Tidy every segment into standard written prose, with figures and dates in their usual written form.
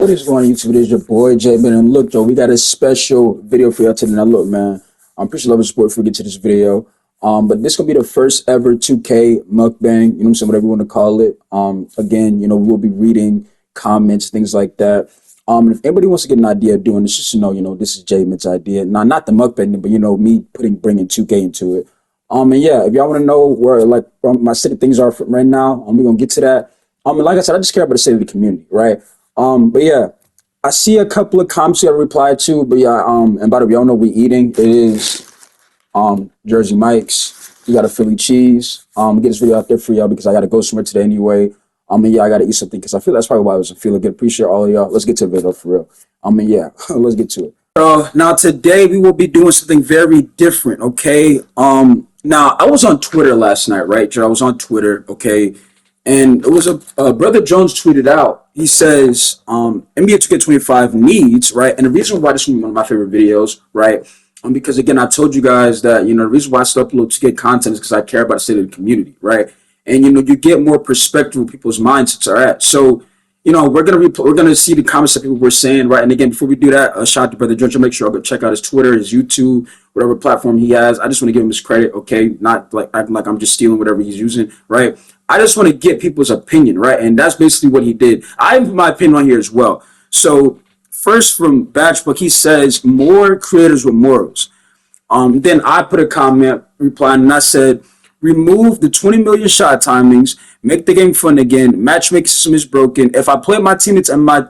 what is going on YouTube? It is your boy Jay, man. And look, Joe, we got a special video for y'all today. Now, look, man, I'm pretty love and support if we get to this video. But this gonna be the first ever 2K mukbang, you know what I'm saying, whatever you want to call it. Again, you know, we'll be reading comments, things like that. And if anybody wants to get an idea of doing this, just to know, you know, this is Jay Mitt's idea. Now, not the mukbang, but you know, me bringing 2K into it. And yeah, if y'all want to know where like my city things are from right now, we're gonna get to that. And like I said, I just care about the state of the community, right? But yeah, I see a couple of comments you got to reply to, but yeah, and by the way, y'all know we eating. It is Jersey Mike's. We got a Philly cheese. Get this video out there for y'all because I got to go somewhere today anyway. And yeah, I got to eat something because I feel that's probably why I was feeling good. Appreciate all of y'all. Let's get to the video for real. Yeah, let's get to it. Now today we will be doing something very different, okay? Now I was on Twitter last night, right? I was on Twitter, okay? And it was a Brother Jones tweeted out. He says, NBA 2K25 needs, right? And the reason why this is one of my favorite videos, right? Because again, I told you guys that, you know, the reason why I still upload 2K content is because I care about the state of the community, right? And, you know, you get more perspective where people's mindsets are at. So, you know, we're gonna see the comments that people were saying, right? And again, before we do that, shout out to Brother Jones. Make sure I'll go check out his Twitter, his YouTube, whatever platform he has. I just want to give him his credit, okay? Not like acting like I'm just stealing whatever he's using, right? I just want to get people's opinion, right? And that's basically what he did. I have my opinion on here as well. So first from Batchbook, he says, more creators with morals. Then I put a comment replying and I said, remove the 20 million shot timings, make the game fun again, matchmaking system is broken. If I play my teammates and my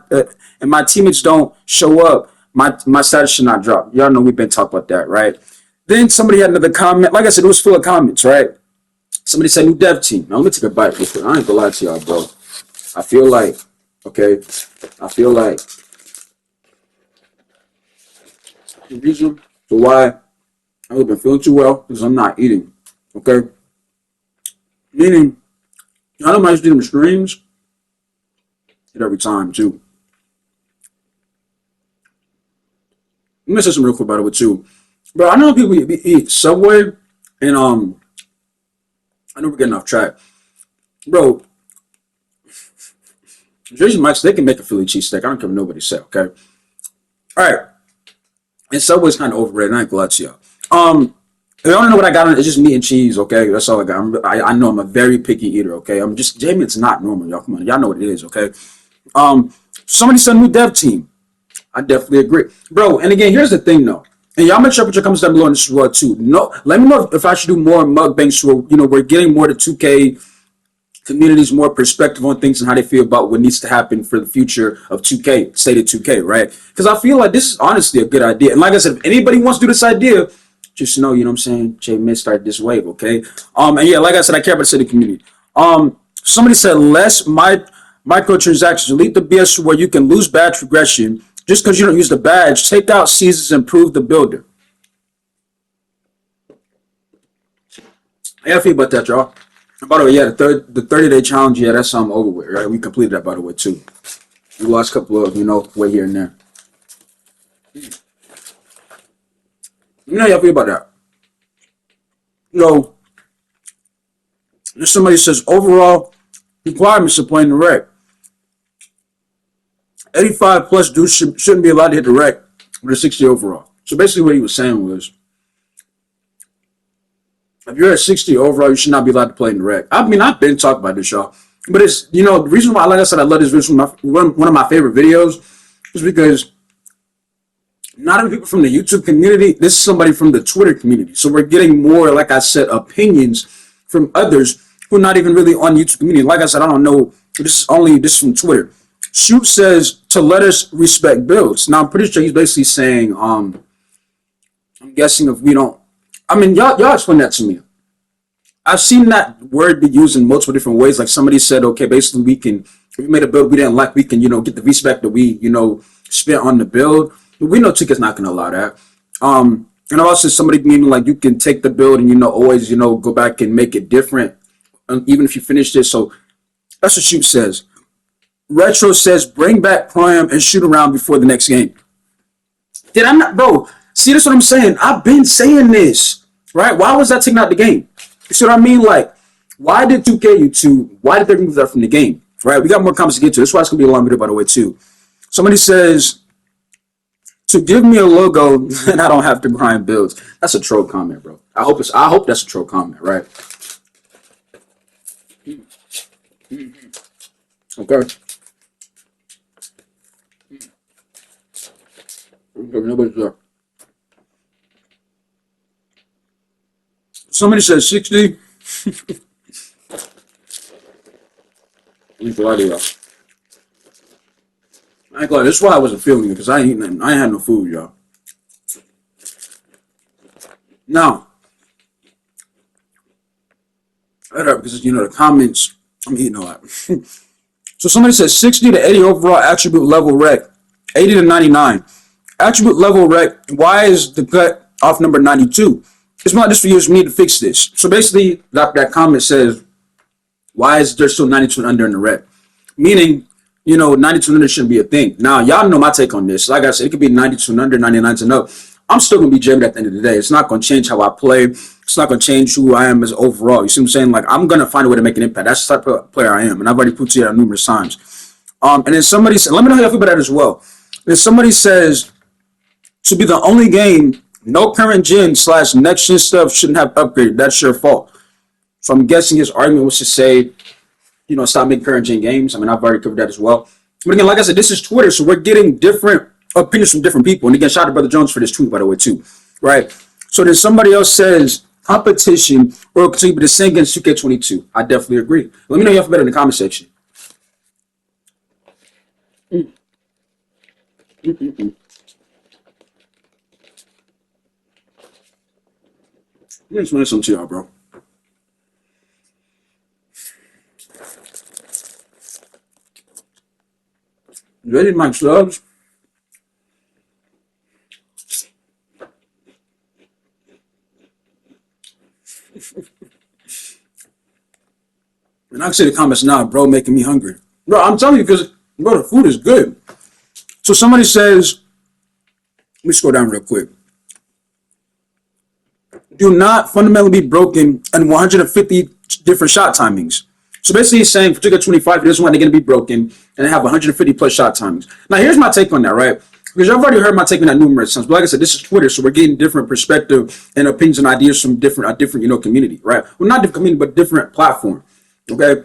teammates don't show up, my status should not drop. Y'all know we've been talking about that, right? Then somebody had another comment. Like I said, it was full of comments, right? Somebody said new dev team. Now let me take a bite real quick. I ain't gonna lie to y'all, bro. I feel like, okay, the reason for why I've been feeling too well is I'm not eating, okay? Meaning, I don't mind doing the streams at every time too. Let me say something real quick about it too. Bro, I know people eat Subway and I know we're getting off track. Bro, Jersey Mike's, they can make a Philly cheesesteak. I don't care what nobody say, okay? Alright. And Subway's kind of overrated. I ain't gonna lie to y'all. If you don't know what I got on, it's just meat and cheese, okay? That's all I got. I know I'm a very picky eater, okay? Jamie, it's not normal, y'all. Come on, y'all know what it is, okay? Somebody said new dev team. I definitely agree. Bro, and again, here's the thing, though. And y'all make sure put your comments down below on this as well, too. No, let me know if I should do more mukbangs where, you know, we're getting more to 2K communities, more perspective on things and how they feel about what needs to happen for the future of 2K, state of 2K, right? Because I feel like this is honestly a good idea. And like I said, if anybody wants to do this idea, just know, you know what I'm saying, Jay Mitt started this wave, okay? And yeah, like I said, I care about the city community. Somebody said less microtransactions. Delete the BS where you can lose badge progression just because you don't use the badge. Take out seasons, improve the builder. How y'all feel about that, y'all? By the way, yeah, the 30-day challenge, yeah, that's something over with, right? We completed that, by the way, too. We lost a couple of, you know, way here and there. You know how y'all feel about that? You know, if somebody says overall requirements to play in the rec. 85 plus dudes shouldn't be allowed to hit the rec with a 60 overall. So basically what he was saying was, if you're at 60 overall, you should not be allowed to play in the rec. I mean, I've been talking about this, y'all. But it's, you know, the reason why, like I said, I love this video, one of my favorite videos, is because not only people from the YouTube community, this is somebody from the Twitter community. So we're getting more, like I said, opinions from others who are not even really on YouTube community. Like I said, I don't know. This is from Twitter. Shoot says to let us respect builds. Now I'm pretty sure he's basically saying, I'm guessing if we don't, I mean, y'all explain that to me. I've seen that word be used in multiple different ways. Like somebody said, okay, basically we can, if we made a build we didn't like, we can, you know, get the respect that we, you know, spent on the build. We know 2K's not gonna allow that. And also somebody meaning like you can take the build and, you know, always, you know, go back and make it different, even if you finish this. So that's what Shoot says. Retro says bring back Prime and shoot around before the next game. Did I not, bro? See, that's what I'm saying. I've been saying this, right? Why was that taken out the game? You see what I mean? Like, why did 2K YouTube? Why did they remove that from the game? Right? We got more comments to get to. That's why it's gonna be a long video, by the way, too. Somebody says to give me a logo and I don't have to grind builds. That's a troll comment, bro. I hope that's a troll comment, right? Okay. Nobody's there. Somebody says 60. I ain't gonna lie to y'all. I ain't gonna lie. This is why I wasn't feeling it because I ain't eating nothing. I ain't had no food, y'all. Now, right up because the comments. I'm eating a lot. So somebody says 60 to 80 overall attribute level rec, 80 to 99 attribute level rec. Why is the cut off number 92? It's not just for you. We need to fix this. So basically, that comment says, why is there still 92 and under in the rec? Meaning, 92 and under shouldn't be a thing. Now, y'all know my take on this. Like I said, it could be 92 and under, 99 and up. I'm still going to be Jamin at the end of the day. It's not going to change how I play. It's not going to change who I am as overall. You see what I'm saying? Like, I'm going to find a way to make an impact. That's the type of player I am. And I've already put it out numerous times. And then somebody said, let me know how you feel about that as well. Then somebody says, to be the only game, no current gen / next gen stuff shouldn't have upgraded. That's your fault. So I'm guessing his argument was to say, stop making current gen games. I mean, I've already covered that as well. But again, like I said, this is Twitter, so we're getting different opinions from different people. And again, shout out to Brother Jones for this tweet, by the way, too. Right? So then somebody else says competition will continue to be the same against 2K22. I definitely agree. Let me know your better in the comment section. Let me explain something to y'all, bro. You ready, Mike Stubbs? And I can say the comments now, bro, making me hungry. Bro, I'm telling you, because, bro, the food is good. So somebody says, let me scroll down real quick. Do not fundamentally be broken and 150 different shot timings. So basically he's saying for 2K25, he doesn't want to get to be broken and have 150 plus shot timings. Now here's my take on that, right? Because I've already heard my take on that numerous times. But like I said, this is Twitter, so we're getting different perspective and opinions and ideas from different community, right? Well, not different community, but different platform. Okay.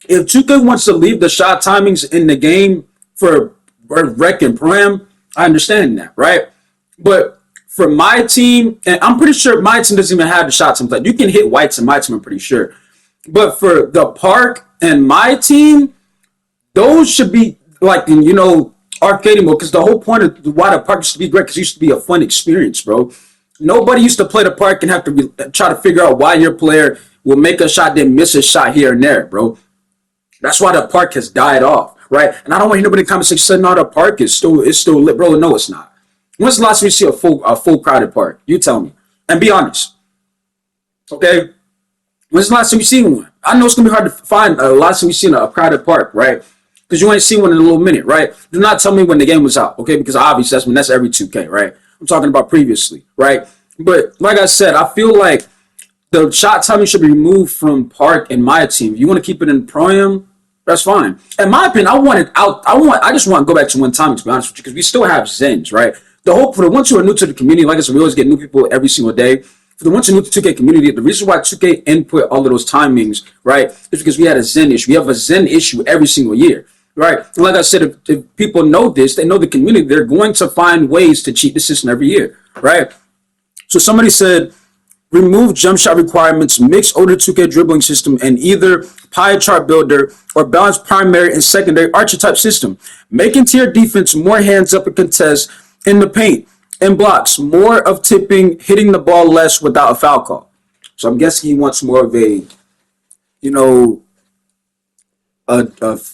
If 2K wants to leave the shot timings in the game for rec and prem, I understand that, right? But for my team, and I'm pretty sure my team doesn't even have the shot timings. Like you can hit whites in my team, I'm pretty sure. But for the park and my team, those should be like in arcade mode, because the whole point of why the park used to be great, because it used to be a fun experience, bro. Nobody used to play the park and have to try to figure out why your player will make a shot then miss a shot here and there, bro. That's why the park has died off, right? And I don't want anybody in the comment section saying, no, the park is still lit, bro. No, it's not. When's the last time you see a full crowded park? You tell me, and be honest. Okay. When's the last time you seen one? I know it's gonna be hard to find a last time you seen a crowded park, right? Because you ain't seen one in a little minute, right? Do not tell me when the game was out, okay? Because obviously that's every 2K, right? I'm talking about previously, right? But like I said, I feel like the shot timing should be removed from park in my team. If you want to keep it in pro-am, that's fine. In my opinion, I just want to go back to one timing, to be honest with you, because we still have Zens, right? For the ones who are new to the community, like I said, we always get new people every single day. For the ones who are new to 2K community, the reason why 2K input all of those timings, right, is because we had a Zen issue. We have a Zen issue every single year, right? And like I said, if people know this, they know the community, they're going to find ways to cheat the system every year, right? So somebody said, remove jump shot requirements, mix older 2K dribbling system, and either pie chart builder or balance primary and secondary archetype system. Making tier defense more hands up and contest in the paint and blocks, more of tipping, hitting the ball less without a foul call. So I'm guessing he wants more of a,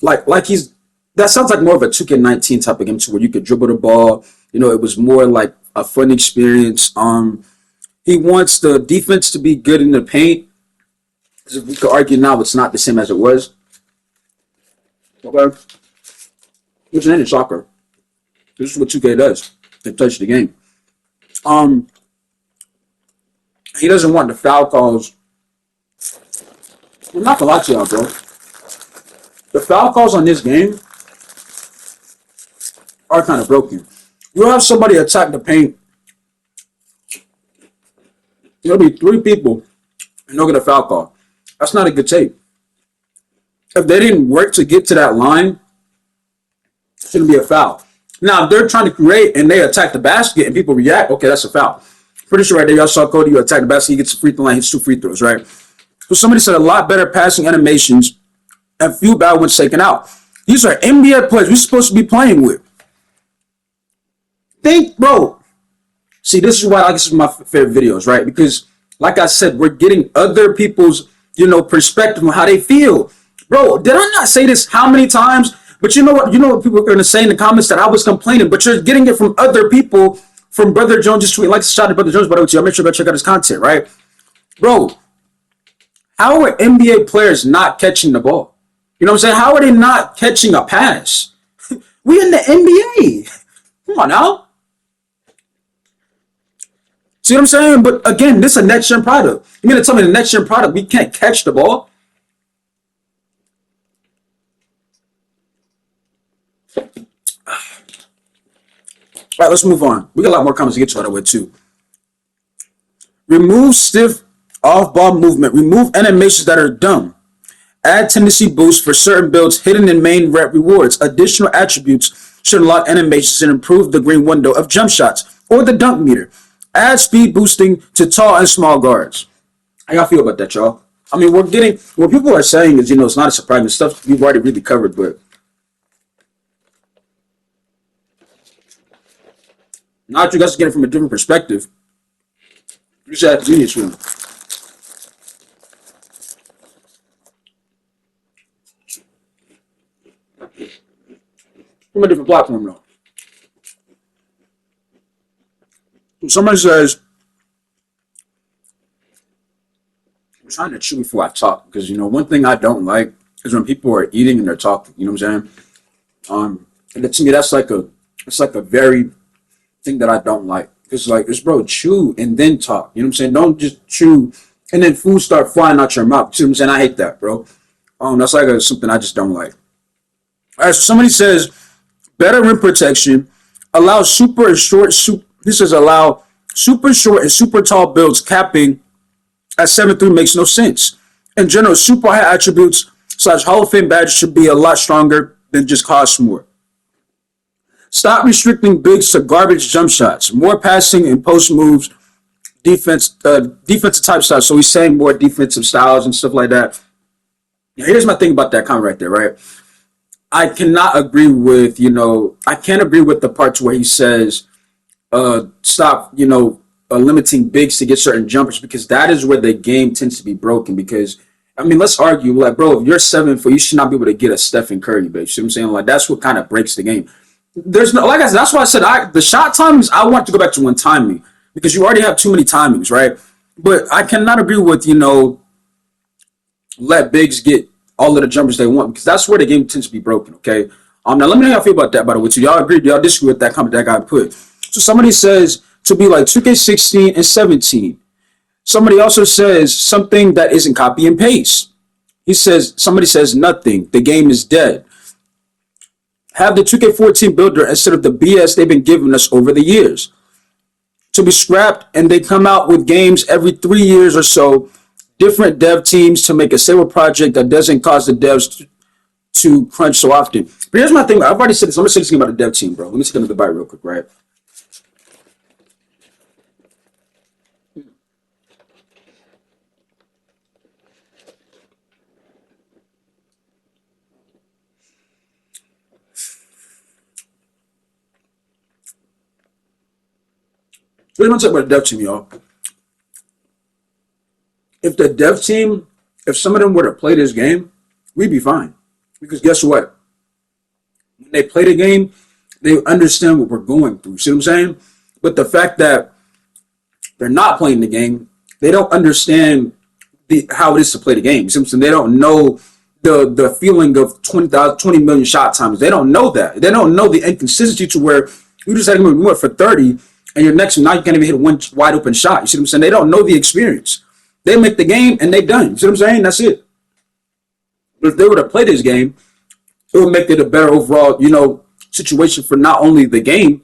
like he's, that sounds like more of a 2K19 type of game, where you could dribble the ball. It was more like a fun experience. He wants the defense to be good in the paint. Because we could argue now it's not the same as it was. Okay. Which is soccer. This is what 2K does. They touch the game. He doesn't want the foul calls. I'm not gonna lie to y'all, bro. The foul calls on this game are kind of broken. You'll have somebody attack the paint. There'll be three people and they'll get a foul call. That's not a good take. If they didn't work to get to that line, it shouldn't be a foul. Now, if they're trying to create and they attack the basket and people react, okay, that's a foul. Pretty sure right there, y'all saw Cody, you attack the basket, he gets the free throw line, hits 2 free throws, right? So somebody said a lot better passing animations and few bad ones taken out. These are NBA players we're supposed to be playing with. Think, bro. See, this is why I like this is my favorite videos, right? Because, like I said, we're getting other people's, perspective on how they feel. Bro, did I not say this how many times? But you know what? You know what people are going to say in the comments that I was complaining, but you're getting it from other people, from Brother Jones' tweet. Like to shout out Brother Jones, by the way, y'all make sure to go check out his content, right? Bro, how are NBA players not catching the ball? You know what I'm saying? How are they not catching a pass? We in the NBA. Come on now. See what I'm saying? But again, this is a next gen product. You mean to tell me the next gen product, we can't catch the ball? All right, let's move on. We got a lot more comments to get to, by the way, too. Remove stiff off-ball movement. Remove animations that are dumb. Add tendency boost for certain builds hidden in main rep rewards. Additional attributes should unlock animations and improve the green window of jump shots or the dunk meter. Add speed boosting to tall and small guards. How y'all feel about that, y'all? I mean, we're getting, what people are saying is, it's not a surprising stuff we've already really covered, but now that you guys get it from a different perspective, you should have genius room. From a different platform, though. Somebody says, I'm trying to chew before I talk, because, one thing I don't like is when people are eating and they're talking, you know what I'm saying? And to me, it's like a very thing that I don't like. It's bro, chew and then talk. You know what I'm saying? Don't just chew and then food start flying out your mouth. You know what I'm saying? I hate that, bro. That's like something I just don't like. All right, so somebody says better rim protection, allow super and short. This says allow super short and super tall builds. Capping at 7'3" makes no sense. In general, super high attributes / Hall of Fame badges should be a lot stronger than just cost more. Stop restricting bigs to garbage jump shots. More passing and post moves, defensive type styles. So he's saying more defensive styles and stuff like that. Now, here's my thing about that comment right there, right? I cannot agree with, I can't agree with the parts where he says, stop, limiting bigs to get certain jumpers, because that is where the game tends to be broken. Because, I mean, let's argue, like, bro, if you're 7 foot, you should not be able to get a Stephen Curry, bitch. You know what I'm saying? Like, that's what kind of breaks the game. There's no, like I said, that's why I said the shot timings, I want to go back to one timing, because you already have too many timings, right? But I cannot agree with, let bigs get all of the jumpers they want, because that's where the game tends to be broken, okay? Now let me know how y'all feel about that, by the way. So y'all agree, y'all disagree with that comment that guy put. So somebody says to be like 2K16 and 17. Somebody also says something that isn't copy and paste. Somebody says nothing. The game is dead. Have the 2K14 builder instead of the BS they've been giving us over the years. To be scrapped, and they come out with games every 3 years or so, different dev teams to make a stable project that doesn't cause the devs to crunch so often. But here's my thing. I've already said this. I'm going to say this thing about the dev team, bro. Let me take another bite real quick, right? We're going to talk about the dev team, y'all. If the dev team, if some of them were to play this game, we'd be fine. Because guess what? When they play the game, they understand what we're going through. See what I'm saying? But the fact that they're not playing the game, they don't understand how it is to play the game. See what I'm saying? They don't know the feeling of 20 million shot times. They don't know that. They don't know the inconsistency to where you just had to move for 30, and your next one, now you can't even hit one wide open shot. You see what I'm saying? They don't know the experience. They make the game and they done. You see what I'm saying? That's it. But if they were to play this game, it would make it a better overall, situation for not only the game,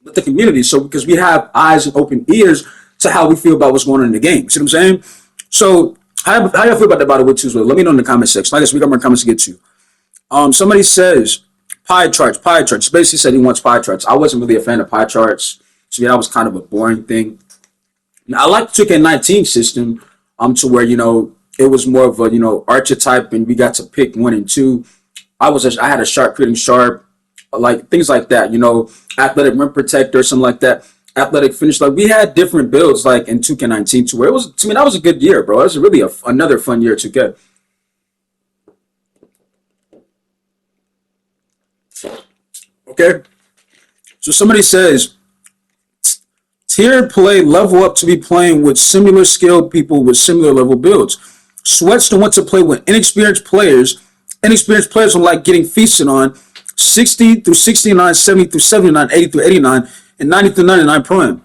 but the community. So because we have eyes and open ears to how we feel about what's going on in the game. See what I'm saying? So how y'all feel about that, by the way, too, as well? Let me know in the comment section. I guess we got more comments to get to. Somebody says pie charts, pie charts. Basically said he wants pie charts. I wasn't really a fan of pie charts. So yeah, that was kind of a boring thing. Now, I like the 2K19 system, to where, it was more of a, archetype, and we got to pick 1 and 2. I had a sharp hitting sharp, like things like that, athletic rim protector, something like that. Athletic finish, like we had different builds, like in 2K19, to where it was, to me, that was a good year, bro. It was really another fun year, 2K. Okay, so somebody says tier play level up to be playing with similar skilled people with similar level builds. Sweats to want to play with inexperienced players. Inexperienced players don't like getting feasted on. 60 through 69, 70 through 79, 80 through 89, and 90 through 99 prime.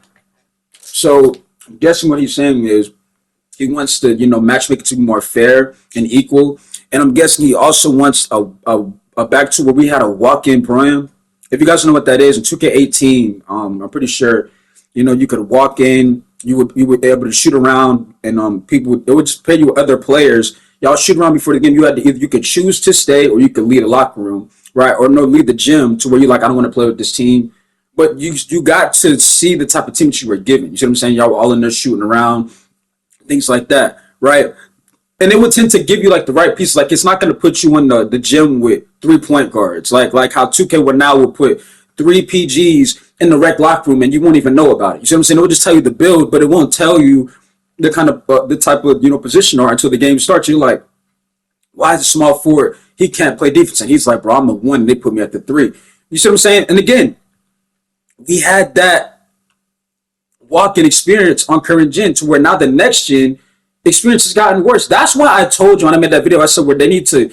So I'm guessing what he's saying is he wants to, match make it to be more fair and equal. And I'm guessing he also wants a back to where we had a walk-in prime. If you guys know what that is, in 2K18, I'm pretty sure, you could walk in, you would be able to shoot around, and it would just pair you with other players. Y'all shoot around before the game. You had to either you could choose to stay or you could leave the locker room, right? Or no, leave the gym to where you're like, I don't want to play with this team. But you got to see the type of team that you were given. You see what I'm saying? Y'all were all in there shooting around, things like that, right? And it would tend to give you like the right pieces. Like it's not going to put you in the gym with 3 point guards, like how 2K would now will put 3 PGs in the rec locker room and you won't even know about it. You see what I'm saying? It will just tell you the build, but it won't tell you the kind of the type of position or until the game starts. You're like, why is a small forward? He can't play defense, and he's like, bro, I'm a 1. And they put me at the 3. You see what I'm saying? And again, we had that walk-in experience on current gen to where now the next gen experience has gotten worse. That's why I told you when I made that video, I said where they need to,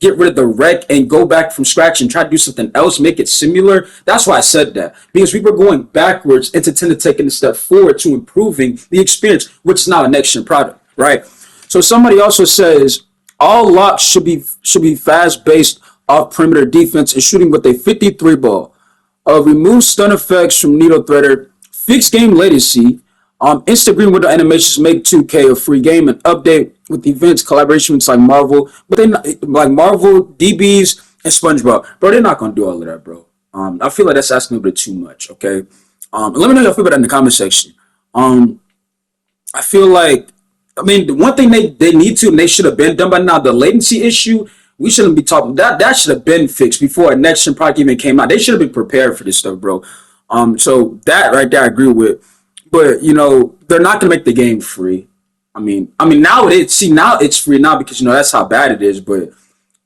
get rid of the rec and go back from scratch and try to do something else, make it similar. That's why I said that. Because we were going backwards and to tend to taking a step forward to improving the experience, which is now a next gen product, right? So somebody also says all locks should be fast based off perimeter defense and shooting with a 53 ball. Remove stun effects from needle threader, fix game latency, instant green window animations, make 2K a free game, and update with events, collaborations like Marvel, but they like Marvel, DBs, and SpongeBob. Bro, they're not gonna do all of that, bro. I feel like that's asking a bit too much. Okay, let me know how you feel about that in the comment section. I feel like, the one thing they need to and they should have been done by now, the latency issue. We shouldn't be talking that should have been fixed before a next gen product even came out. They should have been prepared for this stuff, bro. So that right there I agree with. But they're not gonna make the game free. I mean now now it's free now because that's how bad it is. But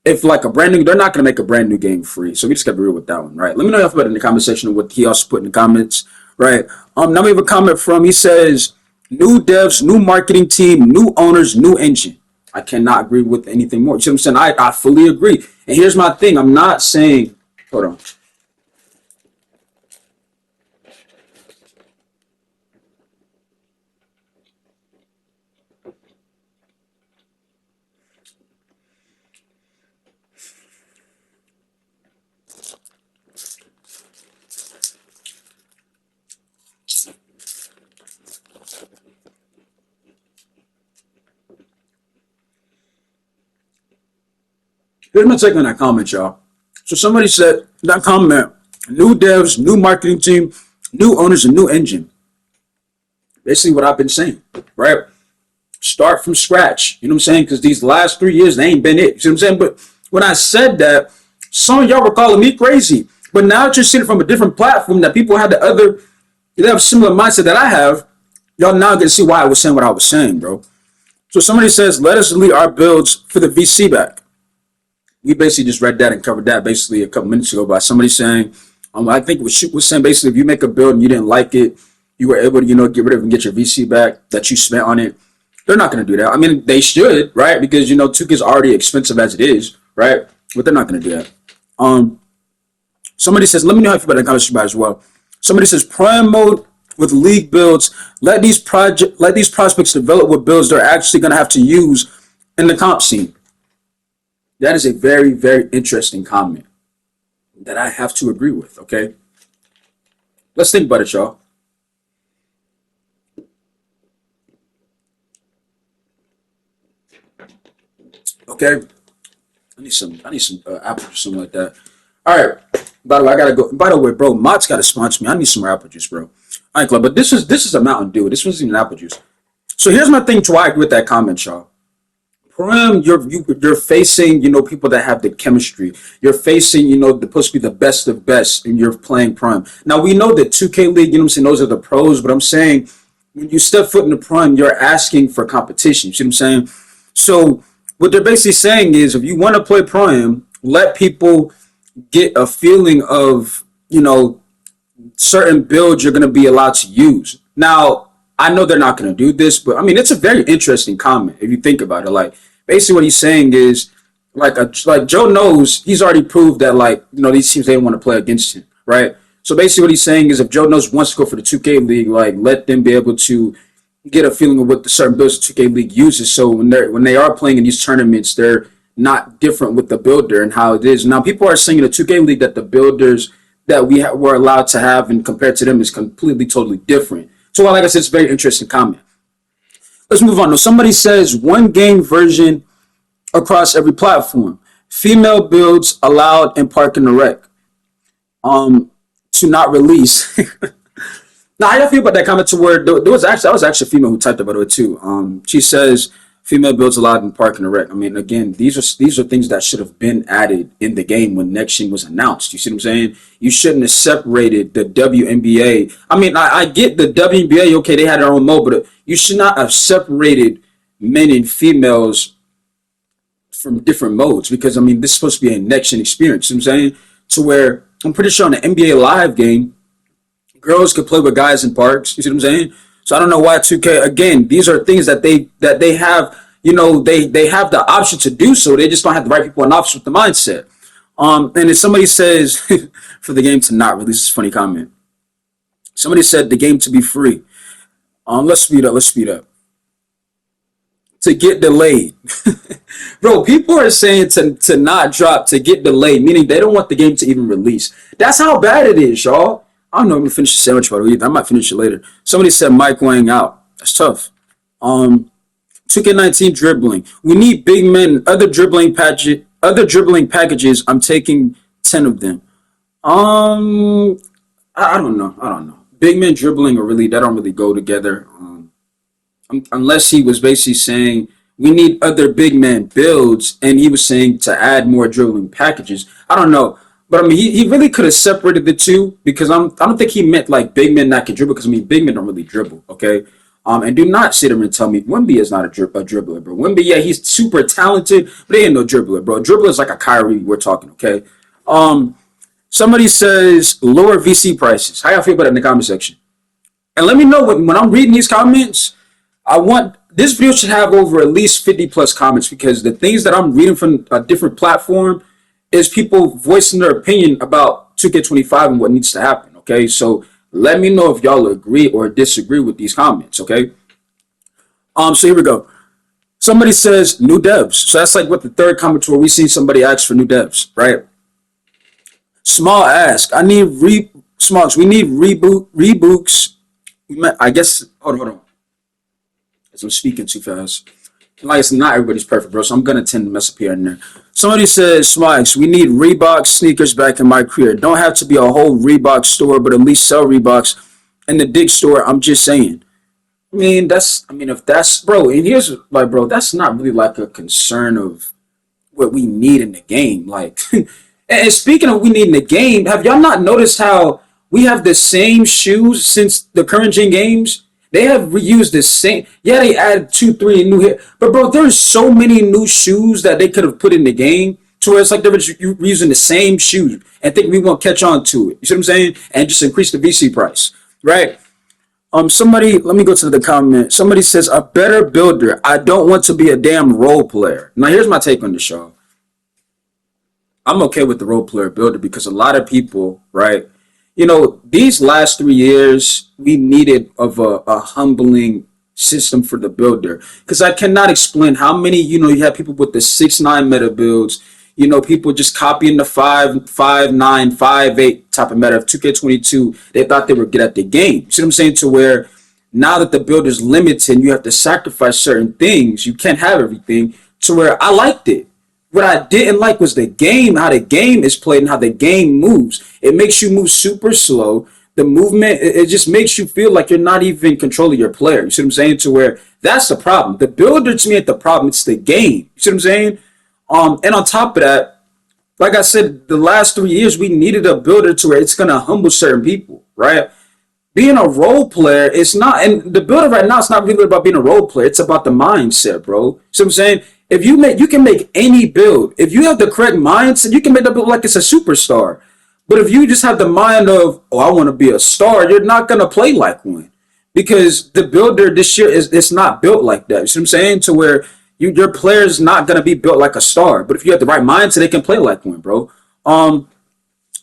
if like they're not gonna make a brand new game free. So we just gotta be real with that one, right? Let me know how you feel about it in the comment section of what he also put in the comments, right? Now we have a comment from, he says, new devs, new marketing team, new owners, new engine. I cannot agree with anything more. You see what I'm saying? I fully agree. And here's my thing. I'm not saying, hold on. Here's my take on that comment, y'all. So somebody said that comment, new devs, new marketing team, new owners, and new engine. Basically what I've been saying, right? Start from scratch. You know what I'm saying? Because these last 3 years, they ain't been it. You see what I'm saying? But when I said that, some of y'all were calling me crazy. But now that you're seeing it from a different platform, that people had they have a similar mindset that I have, y'all now get to see why I was saying what I was saying, bro. So somebody says, let us delete our builds for the VC back. We basically just read that and covered that basically a couple minutes ago by somebody saying, I think what was saying basically, if you make a build and you didn't like it, you were able to, get rid of it and get your VC back that you spent on it. They're not going to do that. I mean, they should, right? Because, 2K is already expensive as it is, right? But they're not going to do that. Somebody says, let me know how you feel about that comment as well. Somebody says, prime mode with league builds. Let these prospects develop what builds they're actually going to have to use in the comp scene. That is a very, very interesting comment. that I have to agree with. Okay, let's think about it, y'all. Okay, I need some apple juice, something like that. All right. By the way, I gotta go. By the way, bro, Mott's gotta sponsor me. I need some more apple juice, bro. All right, club. But this is a Mountain Dew. This wasn't even apple juice. So here's my thing to why I agree with that comment, y'all. Prim, you're facing people that have the chemistry. You're facing supposed to be the best of best, and you're playing Prime. Now we know that 2K League, what I'm saying, those are the pros. But I'm saying when you step foot in the Prime, you're asking for competition. You see what I'm saying? So what they're basically saying is, if you want to play Prime, let people get a feeling of certain builds you're going to be allowed to use. Now, I know they're not going to do this, but I mean, it's a very interesting comment if you think about it. Like, basically, what he's saying is, like Joe knows he's already proved that these teams they don't want to play against him, right? So basically, what he's saying is, if Joe knows wants to go for the 2K League, like let them be able to get a feeling of what the certain builds the 2K League uses. So when they are playing in these tournaments, they're not different with the builder and how it is. Now, people are saying in the 2K League that the builders that were allowed to have and compared to them is completely, totally different. So, like I said, it's a very interesting comment. Let's move on. Now, somebody says one game version across every platform. Female builds allowed in Park and the Rec. To not release. Now, how do you feel about that comment? To where that was actually a female who typed about it too. She says female builds allowed in Park and the Rec. I mean, again, these are things that should have been added in the game when next gen was announced. You see what I'm saying? You shouldn't have separated the WNBA. I mean, I get the WNBA. Okay, they had their own mode, but you should not have separated men and females from different modes, because I mean, this is supposed to be a next gen experience. You know what I'm saying? To where I'm pretty sure in the NBA Live game, girls could play with guys in parks. You see what I'm saying? So I don't know why 2K, again, these are things that they have, they have the option to do so. They just don't have the right people in office with the mindset. And if somebody says for the game to not release, this funny comment. Somebody said the game to be free. Let's speed up. Let's speed up. To get delayed. Bro, people are saying to not drop, to get delayed, meaning they don't want the game to even release. That's how bad it is, y'all. I don't know if I'm gonna finish the sandwich by the way. I might finish it later. Somebody said Mike Wang out. That's tough. 2K19 dribbling. We need big men. Other dribbling packages. I'm taking 10 of them. I don't know. I don't know. Big men dribbling or really that don't really go together. Unless he was basically saying we need other big man builds, and he was saying to add more dribbling packages. I don't know. But I mean, he really could have separated the two, because I don't think he meant like big men that can dribble, because I mean, big men don't really dribble, okay? And do not sit there and tell me Wemby is not a dribbler, bro. Wemby, yeah, he's super talented, but he ain't no dribbler, bro. Dribbler is like a Kyrie. We're talking, okay? Somebody says lower VC prices. How y'all feel about it in the comment section? And let me know when I'm reading these comments. I want this video should have over at least 50 plus comments, because the things that I'm reading from a different platform is people voicing their opinion about 2K25 and what needs to happen, okay? So let me know if y'all agree or disagree with these comments, okay? So here we go. Somebody says new devs. So that's like what the third comment where we see somebody ask for new devs, right? Small ask. We need reboots. I guess, hold on. As I'm speaking too fast. Like I said, not everybody's perfect, bro, so I'm gonna tend to mess up here and there. Somebody says, Smiles, we need Reebok sneakers back in my career. Don't have to be a whole Reebok store, but at least sell Reeboks in the dig store. I'm just saying. If that's, bro, and here's like, bro, that's not really like a concern of what we need in the game. Like, and speaking of we need in the game, have y'all not noticed how we have the same shoes since the current gen games? They have reused the same. Yeah, they added 2, 3 new hit, but bro, there's so many new shoes that they could have put in the game to where it's like they're using the same shoes and think we won't catch on to it. You see what I'm saying? And just increase the VC price, right? Somebody, let me go to the comment. Somebody says a better builder. I don't want to be a damn role player. Now here's my take on the show. I'm okay with the role player builder because a lot of people, right? These last 3 years, we needed of a humbling system for the builder. Because I cannot explain how many, you have people with the 6'9" meta builds. people just copying the 5.9, 5.8 type of meta of 2K22. They thought they were good at the game. You see what I'm saying? To where now that the build is limited and you have to sacrifice certain things, you can't have everything. To where I liked it. What I didn't like was the game, how the game is played and how the game moves. It makes you move super slow. The movement, it just makes you feel like you're not even controlling your player. You see what I'm saying? To where that's the problem. The builder to me ain't the problem. It's the game. You see what I'm saying? And on top of that, like I said, the last 3 years, we needed a builder to where it's going to humble certain people, right? Being a role player, it's not, and the builder right now, it's not really about being a role player. It's about the mindset, bro. See what I'm saying? If you can make any build. If you have the correct mindset, you can make the build like it's a superstar. But if you just have the mind of, oh, I want to be a star, you're not going to play like one. Because the builder this year it's not built like that. You see what I'm saying? To where your player is not going to be built like a star. But if you have the right mindset, they can play like one, bro.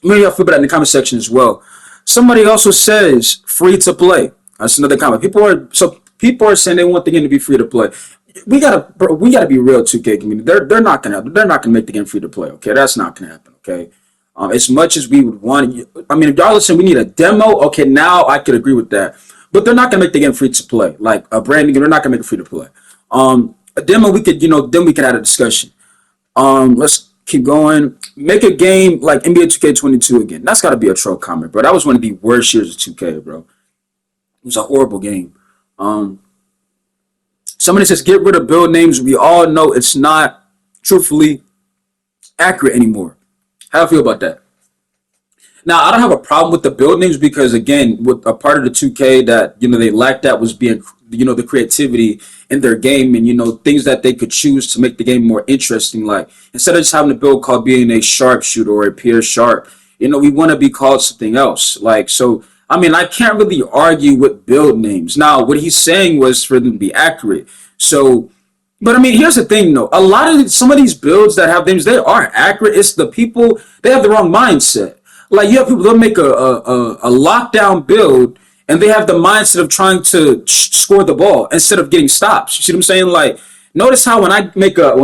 Maybe I'll flip it out in the comment section as well. Somebody also says free to play. That's another comment. People are saying they want the game to be free to play. We gotta be real, 2K community. They're not gonna make the game free to play. Okay, that's not gonna happen. Okay, as much as we would want, I mean, if y'all listen, we need a demo. Okay, now I could agree with that, but they're not gonna make the game free to play. Like a brand new game, they're not gonna make it free to play. A demo, we could, then we could have a discussion. Let's keep going. Make a game like NBA 2K22 again. That's got to be a troll comment, bro. That was one of the worst years of 2K, bro. It was a horrible game. Somebody says get rid of build names. We all know it's not truthfully accurate anymore. How do you feel about that? Now, I don't have a problem with the build names because, again, with a part of the 2K that, they lacked that was being, the creativity in their game and, things that they could choose to make the game more interesting. Like, instead of just having a build called being a sharpshooter or a pure sharp, we want to be called something else. Like, so, I mean, I can't really argue with build names. Now, what he's saying was for them to be accurate. So, but I mean, here's the thing, though. Some of these builds that have names, they are accurate. It's the people, they have the wrong mindset. Like, you have people, they'll make a lockdown build, and they have the mindset of trying to score the ball instead of getting stops. You see what I'm saying? Like, notice how when I'm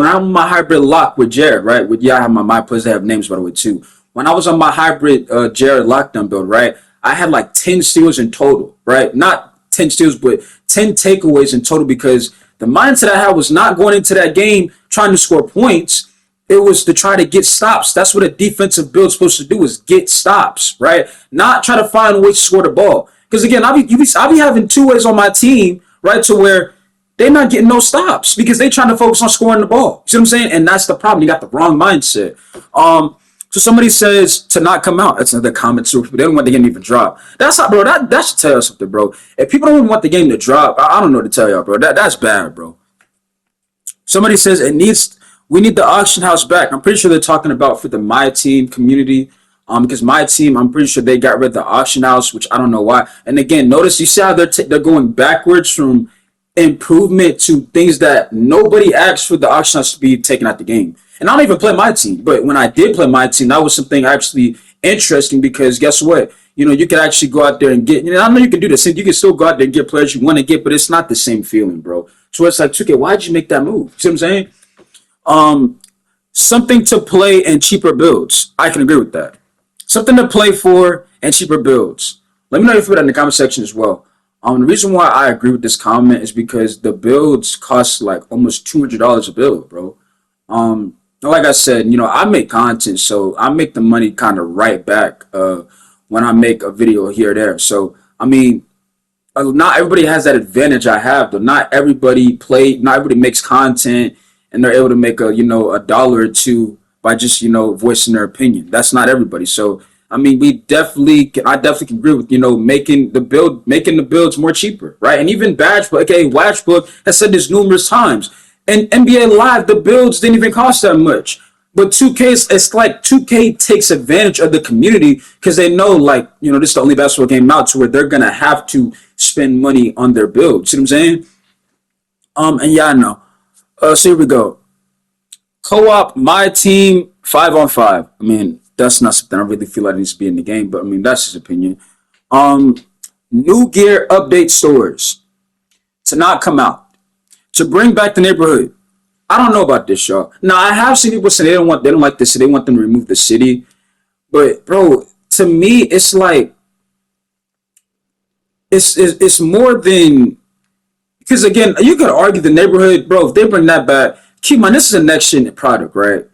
on my hybrid lock with Jared, right? I have my players that have names, by the way, too. When I was on my hybrid Jared lockdown build, right, I had like 10 steals in total, right? Not 10 steals, but 10 takeaways in total because the mindset I had was not going into that game trying to score points. It was to try to get stops. That's what a defensive build is supposed to do, is get stops, right? Not try to find a way to score the ball. Because again, I'll be having two ways on my team, right, to where they're not getting no stops because they're trying to focus on scoring the ball. See what I'm saying? And that's the problem. You got the wrong mindset. So somebody says to not come out. That's another comment too. They don't want the game to even drop. That's not, bro. That should tell you something, bro. If people don't even want the game to drop, I don't know what to tell y'all, bro. That's bad, bro. Somebody says we need the auction house back. I'm pretty sure they're talking about for the My Team community. Because My Team, I'm pretty sure they got rid of the auction house, which I don't know why. And again, notice you see how they're going backwards from improvement to things that nobody asked for the auction house to be taken out the game. And I don't even play My Team, but when I did play My Team, that was something actually interesting because guess what? You could actually go out there and get, I know you can do this. You can still go out there and get players you want to get, but it's not the same feeling, bro. So it's like, 2K, why'd you make that move? See what I'm saying? Something to play and cheaper builds. I can agree with that. Something to play for and cheaper builds. Let me know if you put that in the comment section as well. The reason why I agree with this comment is because the builds cost like almost $200 a build, bro. Like I said, I make content, so I make the money kind of right back when I make a video here or there. So, I mean, not everybody has that advantage I have, though. Not everybody makes content and they're able to make a dollar or two by just, voicing their opinion. That's not everybody. So, I mean, I definitely can agree with, making the builds more cheaper, right? And even Badgebook, aka Watchbook, has said this numerous times. And NBA Live, the builds didn't even cost that much. But 2K, it's like 2K takes advantage of the community because they know, like, this is the only basketball game out to where they're going to have to spend money on their builds. See what I'm saying? And yeah, I know. So here we go. Co-op, My Team, 5-on-5. I mean, that's not something I really feel like needs to be in the game, but I mean, that's his opinion. New gear update stores to not come out. To bring back the neighborhood. I don't know about this, y'all. Now I have seen people say they don't like this, they want them to remove the city. But bro, to me, it's like it's more than because again, you could argue the neighborhood, bro. If they bring that back, keep in mind this is a next gen product, right?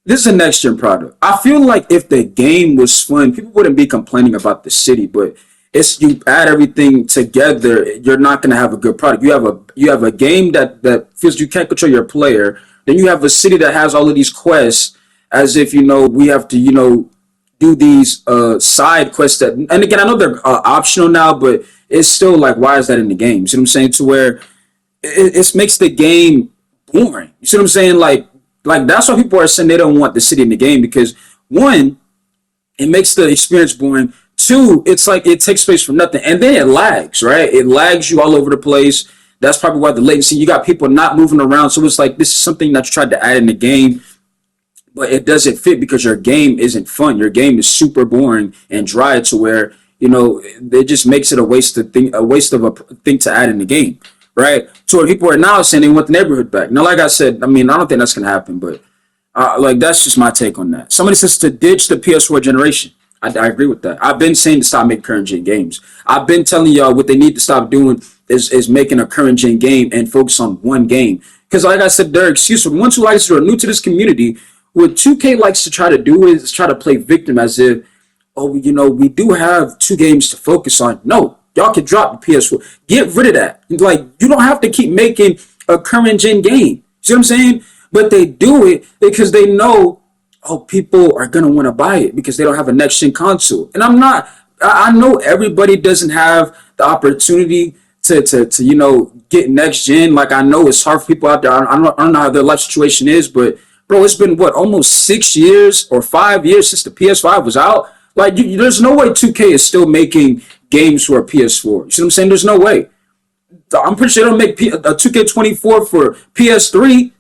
This is a next gen product. I feel like if the game was fun, people wouldn't be complaining about the city. But it's you add everything together, you're not gonna have a good product. You have a game that feels you can't control your player. Then you have a city that has all of these quests, as if we have to do these side quests that. And again, I know they're optional now, but it's still like why is that in the game? You see what I'm saying? To where it makes the game boring. You see what I'm saying? Like that's why people are saying they don't want the city in the game because one, it makes the experience boring. Two, it's like it takes place from nothing, and then it lags, right? It lags you all over the place. That's probably why the latency. You got people not moving around, so it's like this is something that you tried to add in the game, but it doesn't fit because your game isn't fun. Your game is super boring and dry to where it just makes it a waste of a thing to add in the game, right? So people are now saying they want the neighborhood back. Now, like I said, I mean I don't think that's gonna happen, but like that's just my take on that. Somebody says to ditch the PS4 generation. I agree with that. I've been saying to stop making current gen games. I've been telling y'all what they need to stop doing is making a current gen game and focus on one game. Because like I said, their excuse for the ones who are new to this community, what 2K likes to try to do is try to play victim as if, oh, we do have two games to focus on. No, y'all can drop the PS4. Get rid of that. Like, you don't have to keep making a current gen game. See what I'm saying? But they do it because they know, oh, people are gonna want to buy it because they don't have a next gen console. And I'm not. I know everybody doesn't have the opportunity to get next gen. Like I know it's hard for people out there. I don't know how their life situation is, but bro, it's been what almost 6 years or 5 years since the PS5 was out. Like there's no way 2K is still making games for a PS4. You see what I'm saying? There's no way. I'm pretty sure they don't make a 2K24 for PS3.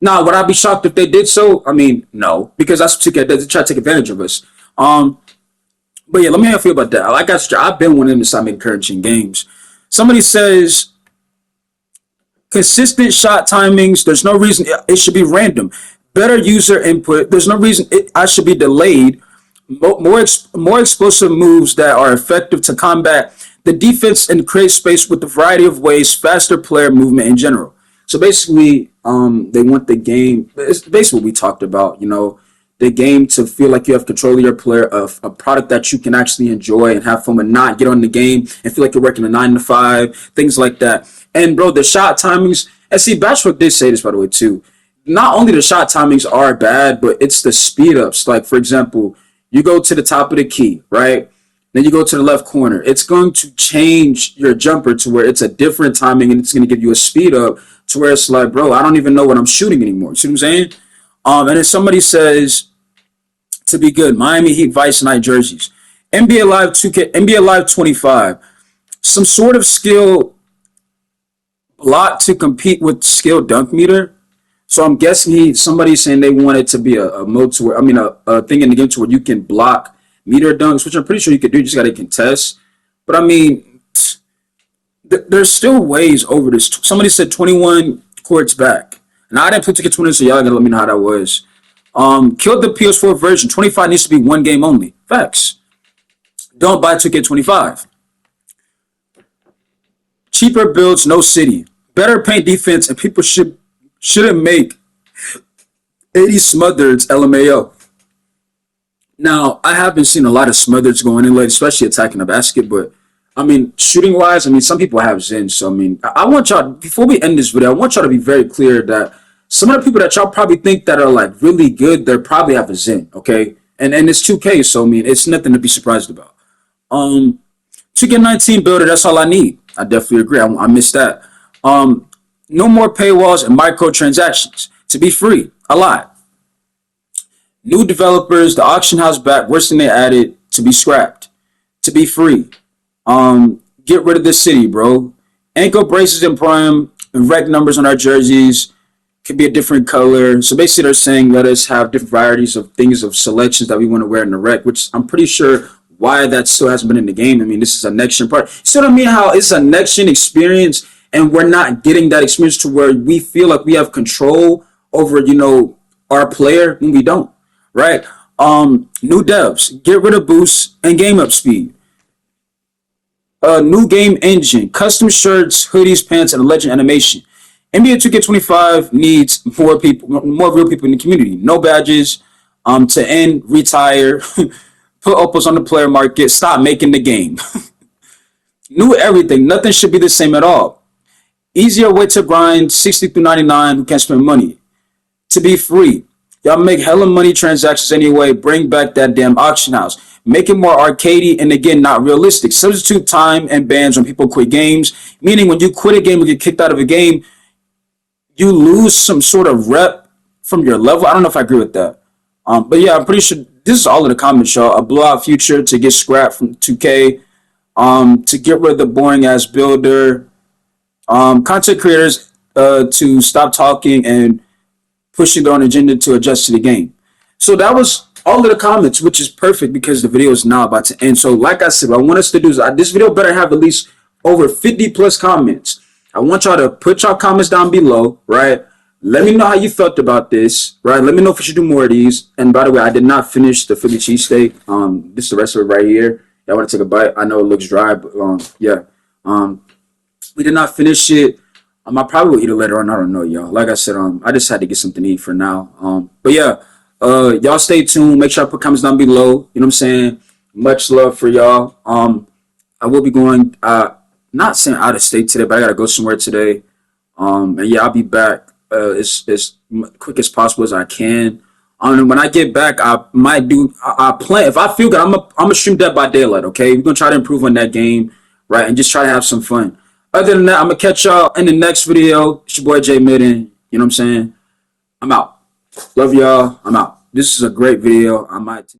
Now, would I be shocked if they did so? I mean, no, because that's what 2K does. They try to take advantage of us. But yeah, let me know how you feel about that. Like I've been wanting them to stop making current gen games. Somebody says consistent shot timings. There's no reason it should be random. Better user input. There's no reason I should be delayed. More explosive moves that are effective to combat the defense and create space with a variety of ways. Faster player movement in general. So basically, they want the game. It's basically what we talked about. The game to feel like you have control of your player, of a product that you can actually enjoy and have fun and not get on the game and feel like you're working a 9 to 5, things like that. And bro, the shot timings. And see, Bachelor did say this by the way too. Not only the shot timings are bad, but it's the speed ups. Like for example, you go to the top of the key, right? Then you go to the left corner. It's going to change your jumper to where it's a different timing and it's going to give you a speed up to where it's like, bro, I don't even know what I'm shooting anymore. See what I'm saying? And then somebody says to be good, Miami Heat Vice Night jerseys, NBA Live 2K, NBA Live 25, some sort of skill block to compete with skill dunk meter. So I'm guessing somebody's saying they want it to be a mode to where, a thing in the game to where you can block meter dunks, which I'm pretty sure you could do. You just got to contest. But I mean, there's still ways over this. Somebody said 21 courts back. And I didn't put ticket 20, so y'all gotta let me know how that was. Killed the PS4 version. 25 needs to be one game only. Facts. Don't buy 2K25. Cheaper builds, no city. Better paint defense, and people shouldn't make 80 smothers LMAO. Now, I haven't seen a lot of smothers going in late, especially attacking the basket, but I mean, shooting wise, I mean, some people have Zen. So, I mean, I want y'all, before we end this video, I want y'all to be very clear that some of the people that y'all probably think that are like really good, they probably have a Zen, okay? And it's 2K, so I mean, it's nothing to be surprised about. 2K19 builder, that's all I need. I definitely agree. I missed that. No more paywalls and microtransactions. To be free, a lot. New developers, the auction house back, worst thing they added, to be scrapped. To be free. Get rid of the city, bro. Ankle braces and prime and rec numbers on our jerseys could be a different color. So basically they're saying let us have different varieties of things, of selections that we want to wear in the rec, which I'm pretty sure why that still hasn't been in the game. I mean, this is a next gen part. You see what I mean? How it's a next gen experience and we're not getting that experience to where we feel like we have control over, our player when we don't, right? New devs, get rid of boosts and game up speed. New game engine, custom shirts, hoodies, pants, and a legend animation. NBA 2K25 needs more people, more real people in the community. No badges. To end, retire, put Opals on the player market, stop making the game. New everything. Nothing should be the same at all. Easier way to grind 60 through 99 who can't spend money. To be free. Y'all make hella money transactions anyway. Bring back that damn auction house. Make it more arcadey and again not realistic. Substitute time and bans when people quit games. Meaning when you quit a game or get kicked out of a game, you lose some sort of rep from your level. I don't know if I agree with that. But yeah, I'm pretty sure this is all in the comments, y'all. A blowout future to get scrapped from 2K. To get rid of the boring ass builder. Content creators to stop talking and pushing their own agenda to adjust to the game. So that was all of the comments, which is perfect because the video is now about to end. So like I said, what I want us to do is this video better have at least over 50 plus comments. I want y'all to put y'all comments down below, right? Let me know how you felt about this, right? Let me know if we should do more of these. And by the way, I did not finish the Philly cheesesteak. This is the rest of it right here. Y'all want to take a bite? I know it looks dry, but yeah. We did not finish it. I probably will eat it later on. I don't know, y'all. Like I said, I just had to get something to eat for now. But yeah, y'all stay tuned. Make sure I put comments down below. You know what I'm saying? Much love for y'all. I will be going, not saying out of state today, but I gotta go somewhere today. And yeah, I'll be back as quick as possible as I can. When I get back, I might do. I plan if I feel good. I'm gonna stream Dead by Daylight. Okay, we're gonna try to improve on that game, right, and just try to have some fun. Other than that, I'm gonna catch y'all in the next video. It's your boy J Midden. You know what I'm saying? I'm out. Love y'all. I'm out. This is a great video. I might.